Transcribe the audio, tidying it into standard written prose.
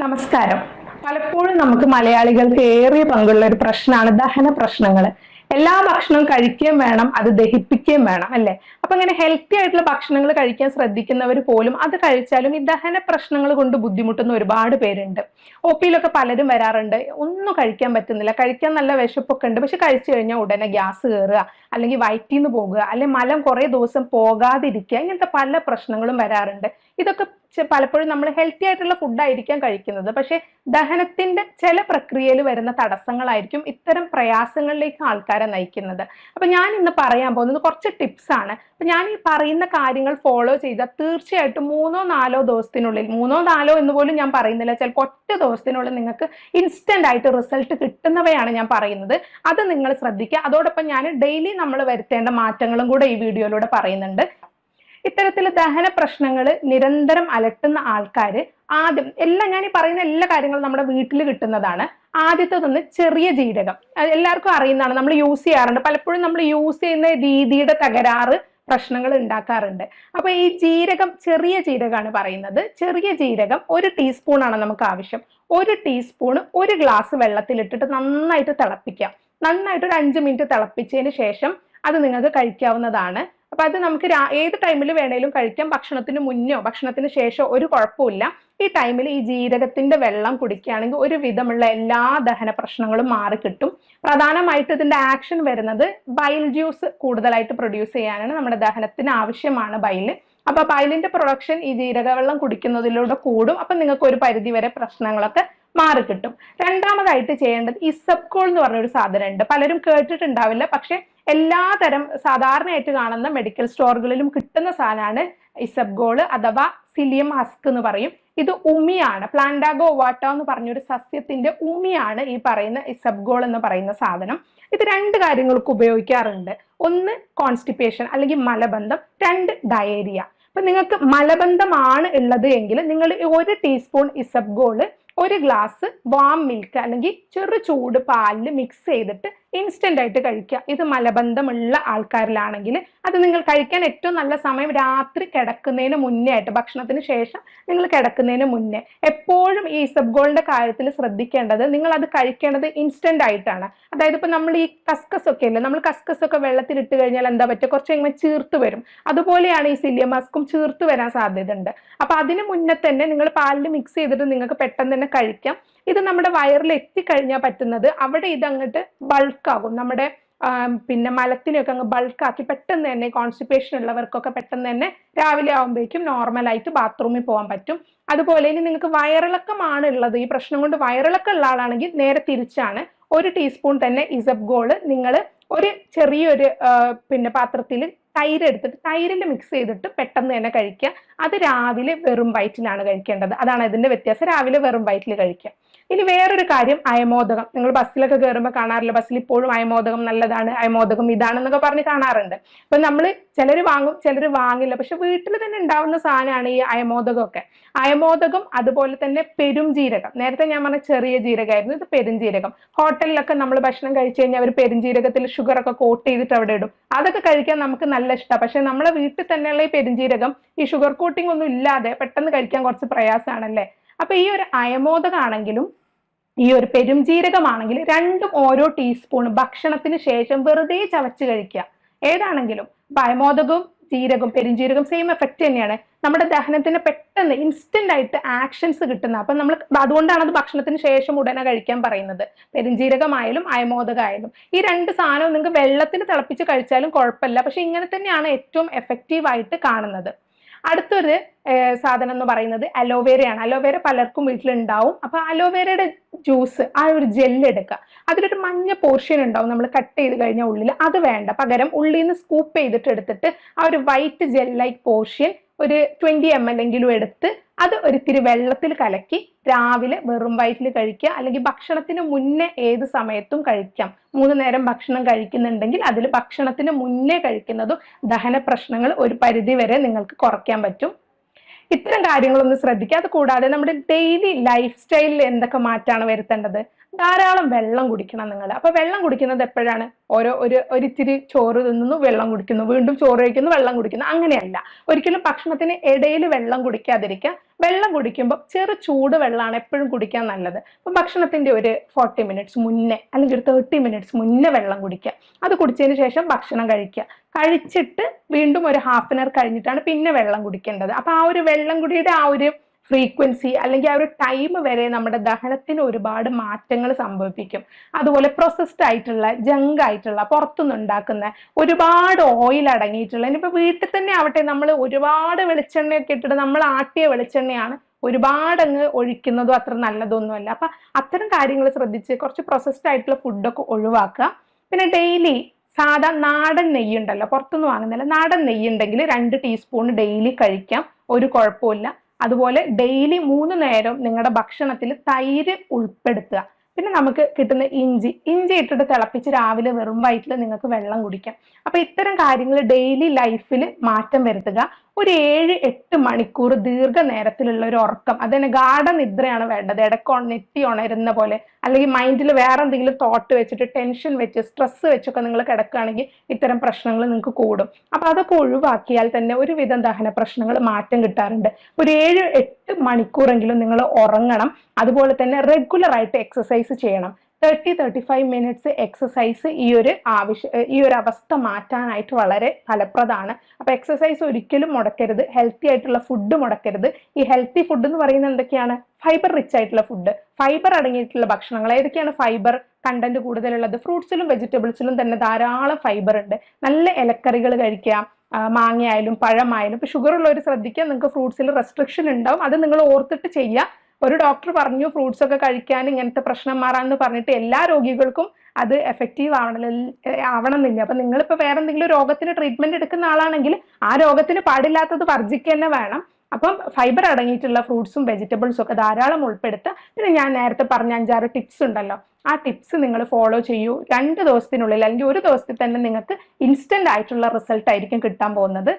നമസ്കാരം. പലപ്പോഴും നമുക്ക് മലയാളികൾക്ക് ഏറിയ പങ്കുള്ള ഒരു പ്രശ്നമാണ് ദഹന പ്രശ്നങ്ങൾ. എല്ലാ ഭക്ഷണവും കഴിക്കുകയും വേണം, അത് ദഹിപ്പിക്കുകയും വേണം, അല്ലെ? അപ്പൊ ഇങ്ങനെ ഹെൽത്തി ആയിട്ടുള്ള ഭക്ഷണങ്ങൾ കഴിക്കാൻ ശ്രദ്ധിക്കുന്നവർ പോലും അത് കഴിച്ചാലും ഈ ദഹന പ്രശ്നങ്ങൾ കൊണ്ട് ബുദ്ധിമുട്ടുന്ന ഒരുപാട് പേരുണ്ട്. ഒ പിയിലൊക്കെ പലരും വരാറുണ്ട്. ഒന്നും കഴിക്കാൻ പറ്റുന്നില്ല, കഴിക്കാൻ നല്ല വിശപ്പൊക്കെ ഉണ്ട്, പക്ഷെ കഴിച്ചു കഴിഞ്ഞാൽ ഉടനെ ഗ്യാസ് കയറുക, അല്ലെങ്കിൽ വയറ്റിന്ന് പോകുക, അല്ലെങ്കിൽ മലം കുറെ ദിവസം പോകാതിരിക്കുക, ഇങ്ങനത്തെ പല പ്രശ്നങ്ങളും വരാറുണ്ട്. ഇതൊക്കെ പലപ്പോഴും നമ്മൾ ഹെൽത്തി ആയിട്ടുള്ള ഫുഡ് ആയിരിക്കാം കഴിക്കുന്നത്, പക്ഷെ ദഹനത്തിന്റെ ചില പ്രക്രിയയിൽ വരുന്ന തടസ്സങ്ങളായിരിക്കും ഇത്തരം പ്രയാസങ്ങളിലേക്ക് ആൾക്കാരെ നയിക്കുന്നത്. അപ്പൊ ഞാൻ ഇന്ന് പറയാൻ പോകുന്നത് കുറച്ച് ടിപ്സ് ആണ്. അപ്പൊ ഞാൻ ഈ പറയുന്ന കാര്യങ്ങൾ ഫോളോ ചെയ്താൽ തീർച്ചയായിട്ടും 3-4 ദിവസത്തിനുള്ളിൽ, 3-4 എന്ന് പോലും ഞാൻ പറയുന്നില്ല, ചിലപ്പോൾ ഒറ്റ ദിവസത്തിനുള്ളിൽ നിങ്ങൾക്ക് ഇൻസ്റ്റന്റ് ആയിട്ട് റിസൾട്ട് കിട്ടുന്നവയാണ് ഞാൻ പറയുന്നത്. അത് നിങ്ങൾ ശ്രദ്ധിക്കുക. അതോടൊപ്പം ഞാൻ ഡെയിലി നമ്മൾ വരുത്തേണ്ട മാറ്റങ്ങളും കൂടെ ഈ വീഡിയോയിലൂടെ പറയുന്നുണ്ട്. ഇത്തരത്തിൽ ദഹന പ്രശ്നങ്ങൾ നിരന്തരം അലട്ടുന്ന ആൾക്കാര് ആദ്യം എല്ലാം, ഞാൻ ഈ പറയുന്ന എല്ലാ കാര്യങ്ങളും നമ്മുടെ വീട്ടിൽ കിട്ടുന്നതാണ്. ആദ്യത്തേതൊന്ന് ചെറിയ ജീരകം. എല്ലാവർക്കും അറിയുന്നതാണ്, നമ്മൾ യൂസ് ചെയ്യാറുണ്ട്. പലപ്പോഴും നമ്മൾ യൂസ് ചെയ്യുന്ന രീതിയുടെ തകരാറ് പ്രശ്നങ്ങൾ ഉണ്ടാക്കാറുണ്ട്. അപ്പൊ ഈ ജീരകം, ചെറിയ ജീരകമാണ് പറയുന്നത്. ചെറിയ ജീരകം 1 ടീസ്പൂൺ ആണ് നമുക്ക് ആവശ്യം. 1 ടീസ്പൂൺ 1 ഗ്ലാസ് വെള്ളത്തിലിട്ടിട്ട് നന്നായിട്ട് തിളപ്പിക്കാം. നന്നായിട്ട് ഒരു 5 മിനിറ്റ് തിളപ്പിച്ചതിന് ശേഷം അത് നിങ്ങൾക്ക് കഴിക്കാവുന്നതാണ്. അപ്പൊ അത് നമുക്ക് ഏത് ടൈമിൽ വേണേലും കഴിക്കാം. ഭക്ഷണത്തിന് മുന്നോ ഭക്ഷണത്തിന് ശേഷമോ ഒരു കുഴപ്പമില്ല. ഈ ടൈമിൽ ഈ ജീരകത്തിന്റെ വെള്ളം കുടിക്കുകയാണെങ്കിൽ ഒരു വിധമുള്ള എല്ലാ ദഹന പ്രശ്നങ്ങളും മാറിക്കിട്ടും. പ്രധാനമായിട്ട് ഇതിന്റെ ആക്ഷൻ വരുന്നത് ബൈൽ ജ്യൂസ് കൂടുതലായിട്ട് പ്രൊഡ്യൂസ് ചെയ്യാനാണ്. നമ്മുടെ ദഹനത്തിന് ആവശ്യമാണ് ബൈല്. അപ്പൊ ബൈലിന്റെ പ്രൊഡക്ഷൻ ഈ ജീരക വെള്ളം കുടിക്കുന്നതിലൂടെ കൂടും. അപ്പൊ നിങ്ങൾക്ക് ഒരു പരിധി വരെ പ്രശ്നങ്ങളൊക്കെ മാറിക്കിട്ടും. രണ്ടാമതായിട്ട് ചെയ്യേണ്ടത് ഇസബ്ഗോൾ എന്ന് പറഞ്ഞൊരു സാധനം ഉണ്ട്. പലരും കേട്ടിട്ടുണ്ടാവില്ല, പക്ഷെ എല്ലാതരം സാധാരണയായിട്ട് കാണുന്ന മെഡിക്കൽ സ്റ്റോറുകളിലും കിട്ടുന്ന സാധനമാണ് ഇസബ്ഗോൾ അഥവാ സിലിയം ഹസ്ക് എന്ന് പറയും. ഇത് ഉമിയാണ്. പ്ലാന്റാഗോ ഓവാട്ട എന്ന് പറഞ്ഞൊരു സസ്യത്തിന്റെ ഉമിയാണ് ഈ പറയുന്ന ഇസബ്ഗോൾ എന്ന് പറയുന്ന സാധനം. ഇത് 2 കാര്യങ്ങൾക്ക് ഉപയോഗിക്കാറുണ്ട്. ഒന്ന് കോൺസ്റ്റിപ്പേഷൻ അല്ലെങ്കിൽ മലബന്ധം, 2 ഡയേരിയ. അപ്പൊ നിങ്ങൾക്ക് മലബന്ധമാണ് ഉള്ളത് എങ്കിൽ നിങ്ങൾ 1 teaspoon isabgol 1 glass warm milk അല്ലെങ്കിൽ ചെറു ചൂട് പാലിൽ മിക്സ് ചെയ്തിട്ട് ഇൻസ്റ്റന്റ് ആയിട്ട് കഴിക്കുക. ഇത് മലബന്ധമുള്ള ആൾക്കാരിലാണെങ്കിൽ അത് നിങ്ങൾ കഴിക്കാൻ ഏറ്റവും നല്ല സമയം രാത്രി കിടക്കുന്നതിന് മുന്നേ ആയിട്ട്, ഭക്ഷണത്തിന് ശേഷം നിങ്ങൾ കിടക്കുന്നതിന് മുന്നേ. എപ്പോഴും ഈ ഇസബ്ഗോളിന്റെ കാര്യത്തിൽ ശ്രദ്ധിക്കേണ്ടത്, നിങ്ങൾ അത് കഴിക്കേണ്ടത് ഇൻസ്റ്റന്റ് ആയിട്ടാണ്. അതായത് ഇപ്പൊ നമ്മൾ ഈ കസ്കസ് ഒക്കെ ഇല്ലേ, നമ്മൾ കസ്കസ് ഒക്കെ വെള്ളത്തിലിട്ട് കഴിഞ്ഞാൽ എന്താ പറ്റുക, കുറച്ച് കഴിയുമ്പോൾ ചീർത്ത് വരും. അതുപോലെയാണ് ഈ സിലിയം ഹസ്കും ചീർത്ത് വരാൻ സാധ്യത ഉണ്ട്. അപ്പൊ അതിന് മുന്നേ തന്നെ നിങ്ങൾ പാലിൽ മിക്സ് ചെയ്തിട്ട് നിങ്ങൾക്ക് പെട്ടെന്ന് തന്നെ കഴിക്കാം. ഇത് നമ്മുടെ വയറിൽ എത്തിക്കഴിഞ്ഞാൽ പറ്റുന്നത്, അവിടെ ഇത് അങ്ങോട്ട് ബൾക്കാകും. നമ്മുടെ പിന്നെ മലത്തിനെയൊക്കെ അങ്ങ് ബൾക്കാക്കി പെട്ടെന്ന് തന്നെ കോൺസ്റ്റിപ്പേഷൻ ഉള്ളവർക്കൊക്കെ പെട്ടെന്ന് തന്നെ രാവിലെ ആകുമ്പോഴേക്കും നോർമലായിട്ട് ബാത്റൂമിൽ പോകാൻ പറ്റും. അതുപോലെ ഇനി നിങ്ങൾക്ക് വയറിളക്കമാണ് ഉള്ളത്, ഈ പ്രശ്നം കൊണ്ട് വയറിളക്കം ഉള്ള ആളാണെങ്കിൽ നേരെ തിരിച്ചാണ്. 1 ടീസ്പൂൺ തന്നെ ഇസബ്ഗോൾ നിങ്ങൾ ഒരു ചെറിയൊരു പിന്നെ പാത്രത്തിൽ തൈര് എടുത്തിട്ട് തൈരിൽ മിക്സ് ചെയ്തിട്ട് പെട്ടെന്ന് തന്നെ കഴിക്കുക. അത് രാവിലെ വെറും വയറ്റിലാണ് കഴിക്കേണ്ടത്. അതാണ് ഇതിന്റെ വ്യത്യാസം. രാവിലെ വെറും വയറ്റിൽ കഴിക്കുക. ഇനി വേറൊരു കാര്യം, അയമോദകം. നിങ്ങൾ ബസ്സിലൊക്കെ കയറുമ്പോൾ കാണാറില്ല, ബസ്സിൽ ഇപ്പോഴും അയമോദകം നല്ലതാണ്, അയമോദകം ഇതാണെന്നൊക്കെ പറഞ്ഞ് കാണാറുണ്ട്. അപ്പൊ നമ്മൾ ചിലർ വാങ്ങും, ചിലർ വാങ്ങില്ല. പക്ഷെ വീട്ടിൽ തന്നെ ഉണ്ടാവുന്ന സാധനമാണ് ഈ അയമോദകം ഒക്കെ. അയമോദകം, അതുപോലെ തന്നെ പെരുംജീരകം. നേരത്തെ ഞാൻ പറഞ്ഞ ചെറിയ ജീരകമായിരുന്നു, ഇത് പെരുംജീരകം. ഹോട്ടലിലൊക്കെ നമ്മൾ ഭക്ഷണം കഴിച്ചു കഴിഞ്ഞാൽ അവർ പെരുംജീരകത്തിൽ ഷുഗർ ഒക്കെ കോട്ട് ചെയ്തിട്ട് അവിടെ ഇടും. അതൊക്കെ കഴിക്കാൻ നമുക്ക് നല്ല ഇഷ്ടമാണ്. പക്ഷെ നമ്മളെ വീട്ടിൽ തന്നെയുള്ള ഈ പെരുംജീരകം ഈ ഷുഗർ കോട്ടിംഗ് ഒന്നും ഇല്ലാതെ പെട്ടെന്ന് കഴിക്കാൻ കുറച്ച് പ്രയാസമാണല്ലേ. അപ്പൊ ഈ ഒരു അയമോദകമാണെങ്കിലും ഈ ഒരു പെരുംജീരകമാണെങ്കിലും 2ഉം ഓരോ ടീസ്പൂൺ ഭക്ഷണത്തിന് ശേഷം വെറുതെ ചവച്ച് കഴിക്കുക. ഏതാണെങ്കിലും അയമോദകവും ജീരകവും പെരുംജീരകം സെയിം എഫക്റ്റ് തന്നെയാണ്. നമ്മുടെ ദഹനത്തിന് പെട്ടെന്ന് ഇൻസ്റ്റന്റ് ആയിട്ട് ആക്ഷൻസ് കിട്ടുന്ന. അപ്പൊ നമ്മൾ അതുകൊണ്ടാണ് അത് ഭക്ഷണത്തിന് ശേഷം ഉടനെ കഴിക്കാൻ പറയുന്നത്. പെരുംജീരകമായാലും അയമോദകമായാലും ഈ 2 സാധനവും നിങ്ങൾക്ക് വെള്ളത്തിൽ തിളപ്പിച്ച് കഴിച്ചാലും കുഴപ്പമില്ല. പക്ഷെ ഇങ്ങനെ തന്നെയാണ് ഏറ്റവും എഫക്റ്റീവ് ആയിട്ട് കാണുന്നത്. അടുത്തൊരു സാധനം എന്ന് പറയുന്നത് അലോവേരയാണ്. അലോവേര പലർക്കും വീട്ടിലുണ്ടാവും. അപ്പൊ അലോവേരയുടെ ജ്യൂസ്, ആ ഒരു ജെല്ല് എടുക്കുക. അതിലൊരു മഞ്ഞ പോർഷൻ ഉണ്ടാവും നമ്മൾ കട്ട് ചെയ്ത് കഴിഞ്ഞാൽ ഉള്ളിൽ, അത് വേണ്ട. പകരം ഉള്ളിൽ നിന്ന് സ്കൂപ്പ് ചെയ്തിട്ട് എടുത്തിട്ട് ആ ഒരു വൈറ്റ് ജെൽ ലൈക്ക് പോർഷൻ ഒരു 20 ml എങ്കിലും എടുത്ത് അത് ഒരിത്തിരി വെള്ളത്തിൽ കലക്കി രാവിലെ വെറും വയറ്റിൽ കഴിക്കുക. അല്ലെങ്കിൽ ഭക്ഷണത്തിന് മുന്നേ ഏത് സമയത്തും കഴിക്കാം. 3 നേരം ഭക്ഷണം കഴിക്കുന്നുണ്ടെങ്കിൽ അതിൽ ഭക്ഷണത്തിന് മുന്നേ കഴിക്കുന്നതും ദഹന പ്രശ്നങ്ങൾ ഒരു പരിധി വരെ നിങ്ങൾക്ക് കുറയ്ക്കാൻ പറ്റും. ഇത്തരം കാര്യങ്ങളൊന്ന് ശ്രദ്ധിക്കുക. അത് കൂടാതെ നമ്മുടെ ഡെയിലി ലൈഫ് സ്റ്റൈലിൽ എന്തൊക്കെ മാറ്റാണ് വരുത്തേണ്ടത്? ധാരാളം വെള്ളം കുടിക്കണം നിങ്ങൾ. അപ്പൊ വെള്ളം കുടിക്കുന്നത് എപ്പോഴാണ്? ഒരിത്തിരി ചോറ് തിന്നുന്നു, വെള്ളം കുടിക്കുന്നു, വീണ്ടും ചോറ് കഴിക്കുന്നു, വെള്ളം കുടിക്കുന്നു, അങ്ങനെയല്ല. ഒരിക്കലും ഭക്ഷണത്തിന് ഇടയിൽ വെള്ളം കുടിക്കാതിരിക്കുക. വെള്ളം കുടിക്കുമ്പോൾ ചെറു ചൂട് വെള്ളമാണ് എപ്പോഴും കുടിക്കാൻ നല്ലത്. അപ്പൊ ഭക്ഷണത്തിന്റെ ഒരു 40 മിനിറ്റ്സ് മുന്നേ അല്ലെങ്കിൽ ഒരു 30 മിനിറ്റ്സ് മുന്നേ വെള്ളം കുടിക്കുക. അത് കുടിച്ചതിന് ശേഷം ഭക്ഷണം കഴിക്കുക. കഴിച്ചിട്ട് വീണ്ടും ഒരു ഹാഫ് ആൻ അവർ കഴിഞ്ഞിട്ടാണ് പിന്നെ വെള്ളം കുടിക്കേണ്ടത്. അപ്പൊ ആ ഒരു വെള്ളം കുടിയുടെ ആ ഒരു ഫ്രീക്വൻസി അല്ലെങ്കിൽ ആ ഒരു ടൈം വരെ നമ്മുടെ ദഹനത്തിന് ഒരുപാട് മാറ്റങ്ങൾ സംഭവിപ്പിക്കും. അതുപോലെ പ്രോസസ്ഡ് ആയിട്ടുള്ള ജങ്ക് ആയിട്ടുള്ള പുറത്തുനിന്ന് ഉണ്ടാക്കുന്ന ഒരുപാട് ഓയിൽ അടങ്ങിയിട്ടുള്ള, ഇനിയിപ്പോ വീട്ടിൽ തന്നെ ആവട്ടെ, നമ്മൾ ഒരുപാട് വെളിച്ചെണ്ണയൊക്കെ ഇട്ടിട്ട് നമ്മൾ ആട്ടിയ വെളിച്ചെണ്ണയാണ് ഒരുപാട് അങ്ങ് ഒഴിക്കുന്നതും അത്ര നല്ലതൊന്നുമല്ല. അപ്പൊ അത്തരം കാര്യങ്ങൾ ശ്രദ്ധിച്ച് കുറച്ച് പ്രോസസ്ഡ് ആയിട്ടുള്ള ഫുഡൊക്കെ ഒഴിവാക്കുക. പിന്നെ ഡെയിലി സാധാ നാടൻ നെയ്യ് ഉണ്ടല്ലോ, പുറത്തുനിന്ന് വാങ്ങുന്നില്ല, നാടൻ നെയ്യ് ഉണ്ടെങ്കിൽ 2 ടീസ്പൂൺ ഡെയിലി കഴിക്കാം, ഒരു കുഴപ്പമില്ല. അതുപോലെ ഡെയിലി 3 നേരം നിങ്ങളുടെ ഭക്ഷണത്തിൽ തൈര് ഉൾപ്പെടുത്തുക. പിന്നെ നമുക്ക് കിട്ടുന്ന ഇഞ്ചി ഇട്ടിട്ട് തിളപ്പിച്ച് രാവിലെ വെറും വയറ്റിൽ നിങ്ങൾക്ക് വെള്ളം കുടിക്കാം. അപ്പൊ ഇത്തരം കാര്യങ്ങൾ ഡെയിലി ലൈഫിൽ മാറ്റം വരുത്തുക. ഒരു 7-8 മണിക്കൂർ ദീർഘനേരത്തിലുള്ള ഒരു ഉറക്കം, അതിന് ഗാഢ നിദ്രയാണ് വേണ്ടത്. ഇടയ്ക്ക് നെറ്റി ഉണരുന്ന പോലെ അല്ലെങ്കിൽ മൈൻഡിൽ വേറെ എന്തെങ്കിലും തോട്ട് വെച്ചിട്ട് ടെൻഷൻ വെച്ച് സ്ട്രെസ് വെച്ചൊക്കെ നിങ്ങൾ കിടക്കുകയാണെങ്കിൽ ഇത്തരം പ്രശ്നങ്ങൾ നിങ്ങൾക്ക് കൂടും. അപ്പൊ അതൊക്കെ ഒഴിവാക്കിയാൽ തന്നെ ഒരുവിധം ദഹന പ്രശ്നങ്ങൾ മാറ്റം കിട്ടാറുണ്ട്. ഒരു 7-8 മണിക്കൂറെങ്കിലും നിങ്ങൾ ഉറങ്ങണം. അതുപോലെ തന്നെ റെഗുലർ ആയിട്ട് എക്സസൈസ് ചെയ്യണം. 30-35 മിനിറ്റ്സ് എക്സസൈസ് ഈ ഒരു അവസ്ഥ മാറ്റാനായിട്ട് വളരെ ഫലപ്രദമാണ്. അപ്പൊ എക്സസൈസ് ഒരിക്കലും മുടക്കരുത്. ഹെൽത്തി ആയിട്ടുള്ള ഫുഡ് മുടക്കരുത്. ഈ ഹെൽത്തി ഫുഡ് എന്ന് പറയുന്നത് എന്തൊക്കെയാണ്? ഫൈബർ റിച്ച് ആയിട്ടുള്ള ഫുഡ്, ഫൈബർ അടങ്ങിയിട്ടുള്ള ഭക്ഷണങ്ങൾ. ഏതൊക്കെയാണ് ഫൈബർ കണ്ടന്റ് കൂടുതലുള്ളത്? ഫ്രൂട്ട്സിലും വെജിറ്റബിൾസിലും തന്നെ ധാരാളം ഫൈബർ ഉണ്ട്. നല്ല ഇലക്കറികൾ കഴിക്കുക, മാങ്ങയായാലും പഴമായാലും. ഇപ്പൊ ഷുഗർ ഉള്ളവർ ശ്രദ്ധിക്കുക, നിങ്ങൾക്ക് ഫ്രൂട്ട്സിൽ റെസ്ട്രിക്ഷൻ ഉണ്ടാവും, അത് നിങ്ങൾ ഓർത്തിട്ട് ചെയ്യുക. ഒരു ഡോക്ടർ പറഞ്ഞു ഫ്രൂട്ട്സ് ഒക്കെ കഴിക്കാൻ ഇങ്ങനത്തെ പ്രശ്നം മാറാന്ന് പറഞ്ഞിട്ട് എല്ലാ രോഗികൾക്കും അത് എഫക്റ്റീവ് ആവണമെന്നില്ല. അപ്പൊ നിങ്ങളിപ്പോ വേറെ എന്തെങ്കിലും രോഗത്തിന് ട്രീറ്റ്മെന്റ് എടുക്കുന്ന ആളാണെങ്കിൽ ആ രോഗത്തിന് പാടില്ലാത്തത് വർജിക്കുക തന്നെ വേണം. അപ്പം ഫൈബർ അടങ്ങിയിട്ടുള്ള ഫ്രൂട്ട്സും വെജിറ്റബിൾസും ഒക്കെ ധാരാളം ഉൾപ്പെടുത്തുക. പിന്നെ ഞാൻ നേരത്തെ പറഞ്ഞ 5-6 ടിപ്സ് ഉണ്ടല്ലോ, ആ ടിപ്സ് നിങ്ങൾ ഫോളോ ചെയ്യൂ. 2 ദിവസത്തിനുള്ളിൽ അല്ലെങ്കിൽ 1 ദിവസത്തിൽ തന്നെ നിങ്ങൾക്ക് ഇൻസ്റ്റന്റ് ആയിട്ടുള്ള റിസൾട്ട് ആയിരിക്കും കിട്ടാൻ പോകുന്നത്.